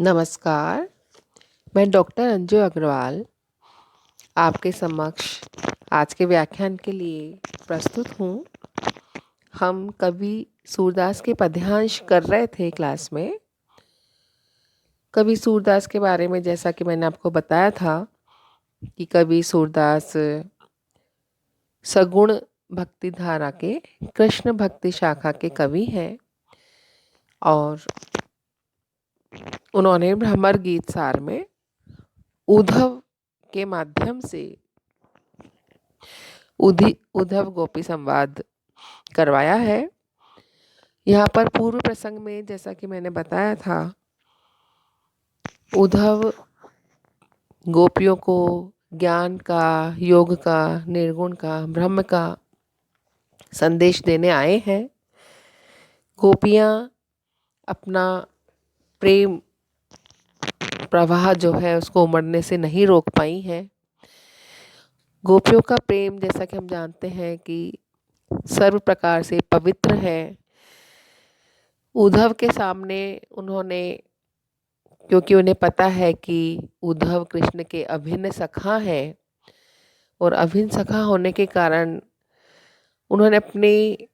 नमस्कार, मैं डॉक्टर अंजू अग्रवाल आपके समक्ष आज के व्याख्यान के लिए प्रस्तुत हूँ। हम कवि सूरदास के पद्यांश कर रहे थे क्लास में। कवि सूरदास के बारे में जैसा कि मैंने आपको बताया था कि कवि सूरदास सगुण भक्ति धारा के कृष्ण भक्ति शाखा के कवि हैं और उन्होंने भ्रमर गीत सार में उद्धव के माध्यम से उद्धव गोपी संवाद करवाया है। यहाँ पर पूर्व प्रसंग में जैसा कि मैंने बताया था, उद्धव गोपियों को ज्ञान का, योग का, निर्गुण का, ब्रह्म का संदेश देने आए हैं। गोपियाँ अपना प्रेम प्रवाह जो है उसको उमड़ने से नहीं रोक पाई हैं। गोपियों का प्रेम जैसा कि हम जानते हैं कि सर्व प्रकार से पवित्र है। उद्धव के सामने उन्होंने, क्योंकि उन्हें पता है कि उद्धव कृष्ण के अभिन्न सखा हैं और अभिन्न सखा होने के कारण उन्होंने अपनी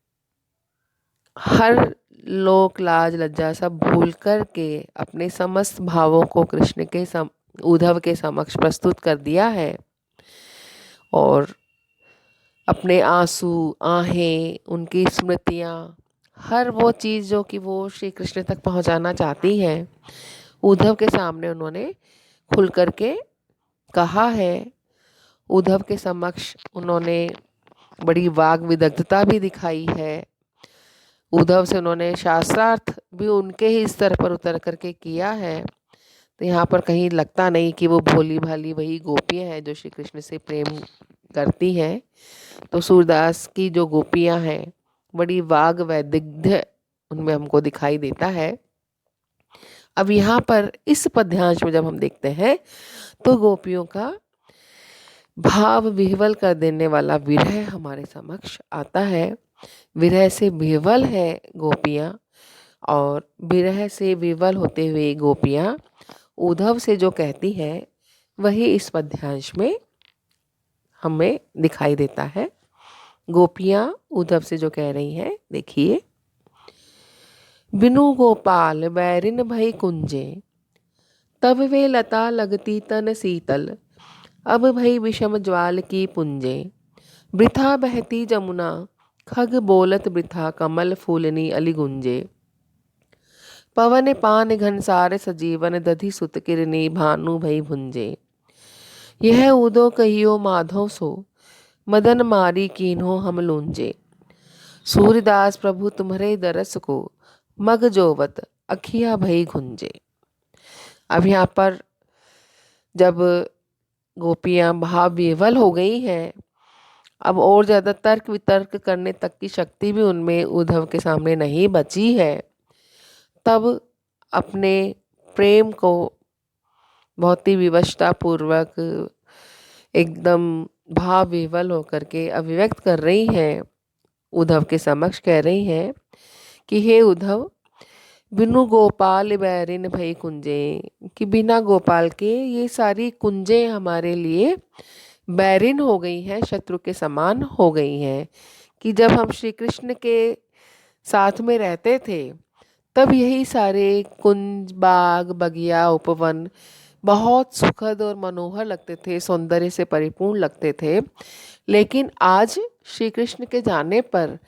हर लोक लाज लज्जा सब भूल कर के अपने समस्त भावों को कृष्ण के उद्धव के समक्ष प्रस्तुत कर दिया है और अपने आंसू, आहें, उनकी स्मृतियाँ, हर वो चीज़ जो कि वो श्री कृष्ण तक पहुंचाना चाहती हैं, उद्धव के सामने उन्होंने खुल कर के कहा है। उद्धव के समक्ष उन्होंने बड़ी वाग विदग्धता भी दिखाई है। उद्धव से उन्होंने शास्त्रार्थ भी उनके ही स्तर पर उतर करके किया है। तो यहाँ पर कहीं लगता नहीं कि वो भोली भाली वही गोपियाँ हैं जो श्री कृष्ण से प्रेम करती हैं। तो सूरदास की जो गोपियाँ हैं बड़ी वाग वैदग्ध्य उनमें हमको दिखाई देता है। अब यहाँ पर इस पद्यांश में जब हम देखते हैं तो गोपियों का भाव विह्वल कर देने वाला विरह हमारे समक्ष आता है। विरह से विह्वल है गोपियाँ और विरह से विह्वल होते हुए गोपियाँ उद्धव से जो कहती हैं वही इस पद्यांश में हमें दिखाई देता है। गोपियाँ उद्धव से जो कह रही हैं, देखिए। बिनु गोपाल बैरिन भई कुंजे, तब वे लता लगती तन शीतल। अब भई विषम ज्वाल की पुंजे, वृथा बहती जमुना, खग बोलत वृथा कमल फूलनी अलिगुंजे। पवन पान घनसार सजीवन, दधि सुत किरनी भानु भई भुंजे। यह उदो कहियो माधव सो, मदन मारी कीन्हो हम लूंजे। सूरदास प्रभु तुम्हारे दरस को, मग जोवत अखिया भई घुंजे। अब यहाँ पर जब गोपियाँ भाव विह्वल हो गई हैं, अब और ज़्यादा तर्क वितर्क करने तक की शक्ति भी उनमें उद्धव के सामने नहीं बची है। तब अपने प्रेम को बहुत ही विवशता पूर्वक एकदम भाव विह्वल होकर के अभिव्यक्त कर रही हैं। उद्धव के समक्ष कह रही हैं कि हे उद्धव, बिनु गोपाल बैरिन भई कुंजे, कि बिना गोपाल के ये सारी कुंजें हमारे लिए बैरिन हो गई हैं, शत्रु के समान हो गई हैं। कि जब हम श्री कृष्ण के साथ में रहते थे तब यही सारे कुंज, बाग, बगिया, उपवन बहुत सुखद और मनोहर लगते थे, सौंदर्य से परिपूर्ण लगते थे। लेकिन आज श्री कृष्ण के जाने पर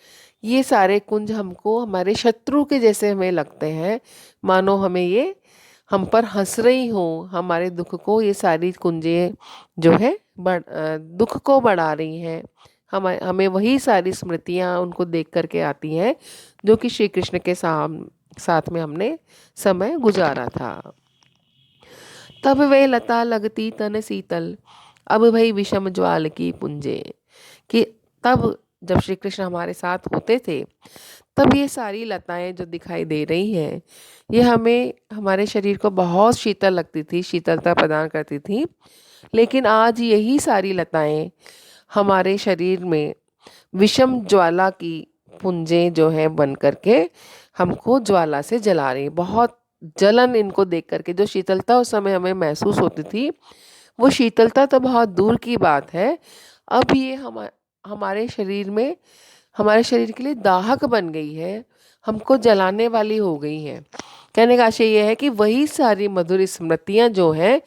ये सारे कुंज हमको हमारे शत्रु के जैसे हमें लगते हैं, मानो हमें ये हम पर हंस रही हो। हमारे दुख को ये सारी कुंजें जो है दुख को बढ़ा रही हैं। हमें वही सारी स्मृतियाँ उनको देख करके आती हैं जो कि श्री कृष्ण के साथ में हमने समय गुजारा था। तब वे लता लगती तन शीतल, अब भई विषम ज्वाल की पुंजे। कि तब जब श्री कृष्ण हमारे साथ होते थे तब ये सारी लताएं जो दिखाई दे रही हैं ये हमें, हमारे शरीर को बहुत शीतल लगती थी, शीतलता प्रदान करती थी। लेकिन आज यही सारी लताएं हमारे शरीर में विषम ज्वाला की पुंजें जो है बन करके हमको ज्वाला से जला रही, बहुत जलन इनको देख करके, जो शीतलता उस समय हमें महसूस होती थी, वो शीतलता तो बहुत दूर की बात है, अब ये हमारे शरीर में, हमारे शरीर के लिए दाहक बन गई है, हमको जलाने वाली हो गई है। कहने का आशय ये है कि वही सारी मधुर स्मृतियाँ जो हैं,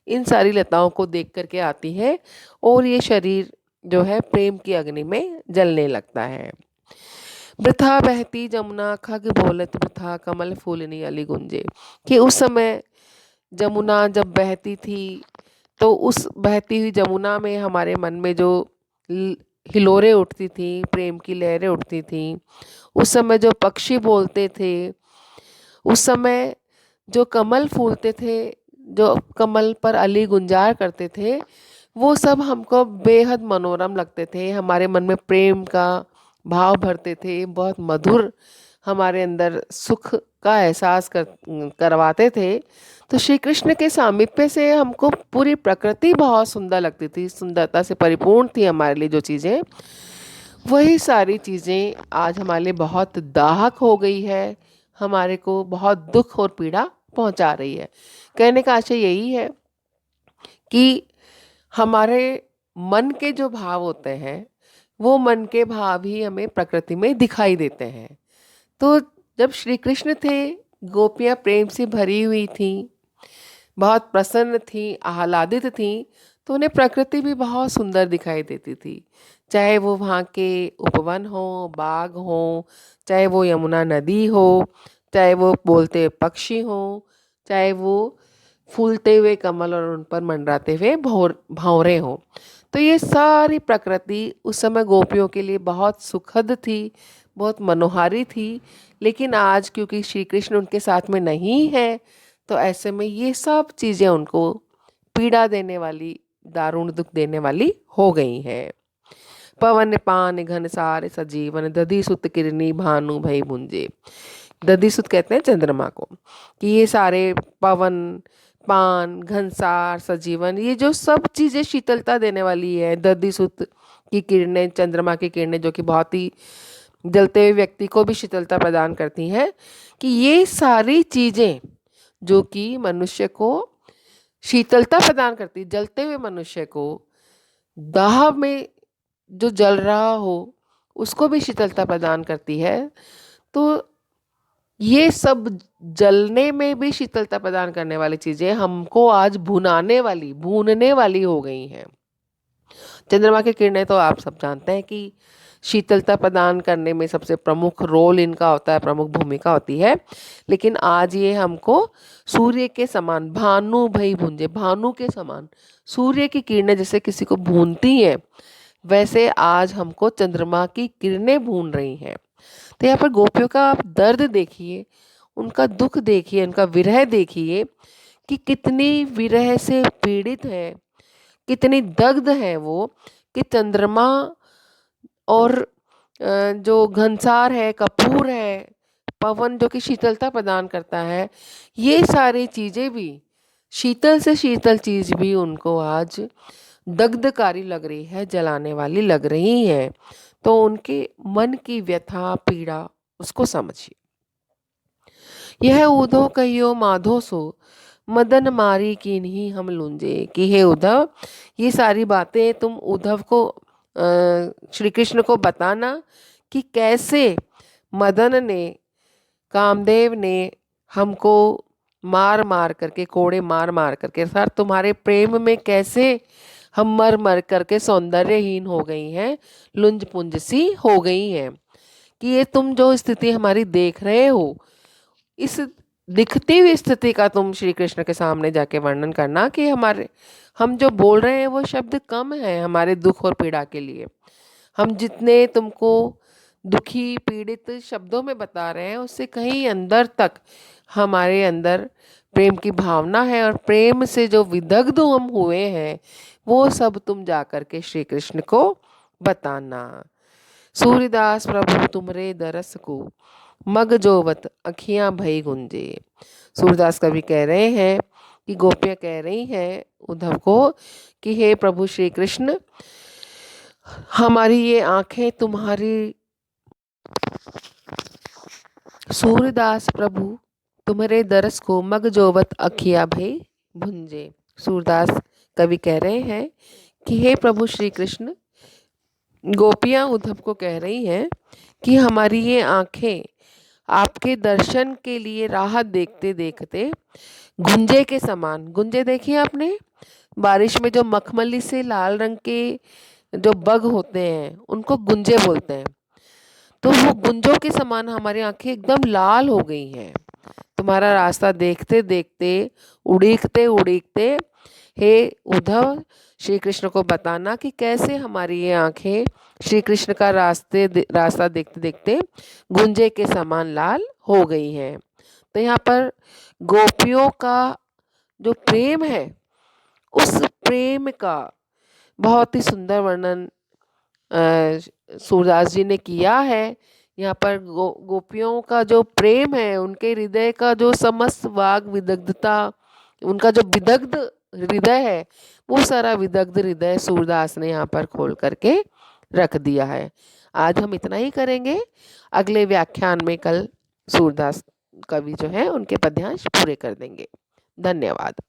इन सारी लताओं को देख करके आती है और ये शरीर जो है प्रेम की अग्नि में जलने लगता है। वृथा बहती जमुना खग बोलत वृथा कमल फूलनी अली गुंजे, कि उस समय जमुना जब बहती थी, तो उस बहती हुई जमुना में हमारे मन में जो हिलोरें उठती थी, प्रेम की लहरें उठती थी, उस समय जो पक्षी बोलते थे, उस समय जो कमल फूलते थे, जो कमल पर अली गुंजार करते थे, वो सब हमको बेहद मनोरम लगते थे, हमारे मन में प्रेम का भाव भरते थे, बहुत मधुर हमारे अंदर सुख का एहसास करवाते थे। तो श्री कृष्ण के सामीप्य से हमको पूरी प्रकृति बहुत सुंदर लगती थी, सुंदरता से परिपूर्ण थी हमारे लिए जो चीज़ें, वही सारी चीज़ें आज हमारे लिए बहुत दाहक हो गई है, हमारे को बहुत दुख और पीड़ा पहुंचा रही है। कहने का आशय यही है कि हमारे मन के जो भाव होते हैं, वो मन के भाव ही हमें प्रकृति में दिखाई देते हैं। तो जब श्री कृष्ण थे, गोपियाँ प्रेम से भरी हुई थीं, बहुत प्रसन्न थीं, आह्लादित थीं, तो उन्हें प्रकृति भी बहुत सुंदर दिखाई देती थी। चाहे वो वहाँ के उपवन हो, बाग हो, चाहे वो यमुना नदी हो, चाहे वो बोलते हुए पक्षी हो, चाहे वो फूलते हुए कमल और उन पर मंडराते हुए भंवरे हों। तो ये सारी प्रकृति उस समय गोपियों के लिए बहुत सुखद थी, बहुत मनोहारी थी। लेकिन आज क्योंकि श्री कृष्ण उनके साथ में नहीं है, तो ऐसे में ये सब चीज़ें उनको पीड़ा देने वाली, दारुण दुख देने वाली हो गई हैं। पवन पान घनसार सजीवन दधि सुत किरनी भानु भई भुंजे। दधि सुत कहते हैं चंद्रमा को, कि ये सारे पवन, पान, घनसार, सजीवन, ये जो सब चीज़ें शीतलता देने वाली है, दधि सुत की किरणें, चंद्रमा की किरणें जो कि बहुत ही जलते हुए व्यक्ति को भी शीतलता प्रदान करती हैं, कि ये सारी चीज़ें जो कि मनुष्य को शीतलता प्रदान करती, जलते हुए मनुष्य को, दाह में जो जल रहा हो उसको भी शीतलता प्रदान करती है। तो ये सब जलने में भी शीतलता प्रदान करने वाली चीज़ें हमको आज भूनने वाली हो गई हैं। चंद्रमा की किरणें तो आप सब जानते हैं कि शीतलता प्रदान करने में सबसे प्रमुख रोल इनका होता है, प्रमुख भूमिका होती है। लेकिन आज ये हमको सूर्य के समान, भानु भई भुंजे, भानु के समान सूर्य की किरणें जैसे किसी को भूनती हैं, वैसे आज हमको चंद्रमा की किरणें भून रही हैं। तो यहाँ पर गोपियों का आप दर्द देखिए, उनका दुख देखिए, उनका विरह देखिए, कि कितनी विरह से पीड़ित है, कितनी दग्ध है वो, कि चंद्रमा और जो घनसार है, कपूर है, पवन जो कि शीतलता प्रदान करता है, ये सारी चीज़ें भी, शीतल से शीतल चीज़ भी उनको आज दग्धकारी लग रही है, जलाने वाली लग रही है। तो उनके मन की व्यथा, पीड़ा, उसको समझिए। यह उद्धव कहियो माधो सो मदन मारी कीन्ही हम लुंजे, कि हे उद्धव, ये सारी बातें तुम उद्धव को, श्री कृष्ण को बताना कि कैसे मदन ने, कामदेव ने हमको मार मार करके, कोड़े मार मार करके, सर तुम्हारे प्रेम में कैसे हम मर मर करके सौंदर्यहीन हो गई हैं, लुंज पुंज सी हो गई हैं, कि ये तुम जो स्थिति हमारी देख रहे हो, इस दिखती हुई स्थिति का तुम श्री कृष्ण के सामने जाके वर्णन करना, कि हम जो बोल रहे हैं वो शब्द कम है हमारे दुख और पीड़ा के लिए। हम जितने तुमको दुखी, पीड़ित शब्दों में बता रहे हैं, उससे कहीं अंदर तक हमारे अंदर प्रेम की भावना है, और प्रेम से जो विदग्ध हम हुए हैं, वो सब तुम जा कर के श्री कृष्ण को बताना। सूर्यदास प्रभु तुमरे दरस को मग जोवत अखियां भई गुंजे। सूरदास कवि कह रहे हैं, कि गोपियाँ कह रही हैं उद्धव को, कि हे प्रभु श्री कृष्ण, हमारी ये आंखें तुम्हारी, सूरदास प्रभु तुम्हारे दरस को मग जोवत अखिया भई भुंजे। सूरदास कवि कह रहे हैं कि हे प्रभु श्री कृष्ण, गोपियाँ उद्धव को कह रही हैं कि हमारी ये आँखें आपके दर्शन के लिए राह देखते देखते गुंजे के समान, गुंजे देखिए आपने, बारिश में जो मखमली से लाल रंग के जो बग होते हैं उनको गुंजे बोलते हैं, तो वो गुंजों के समान हमारी आंखें एकदम लाल हो गई हैं तुम्हारा रास्ता देखते देखते, उड़ीकते उड़ीकते। हे उद्धव, श्री कृष्ण को बताना कि कैसे हमारी ये आंखें श्री कृष्ण का रास्ता देखते देखते गुंजे के समान लाल हो गई हैं। तो यहाँ पर गोपियों का जो प्रेम है, उस प्रेम का बहुत ही सुंदर वर्णन सूरदास जी ने किया है। यहाँ पर गोपियों का जो प्रेम है, उनके हृदय का जो समस्त वाग विदग्धता, उनका जो विदग्ध हृदय है, वो सारा विदग्ध हृदय सूरदास ने यहाँ पर खोल करके रख दिया है। आज हम इतना ही करेंगे। अगले व्याख्यान में कल सूरदास कवि जो है उनके पद्यांश पूरे कर देंगे। धन्यवाद।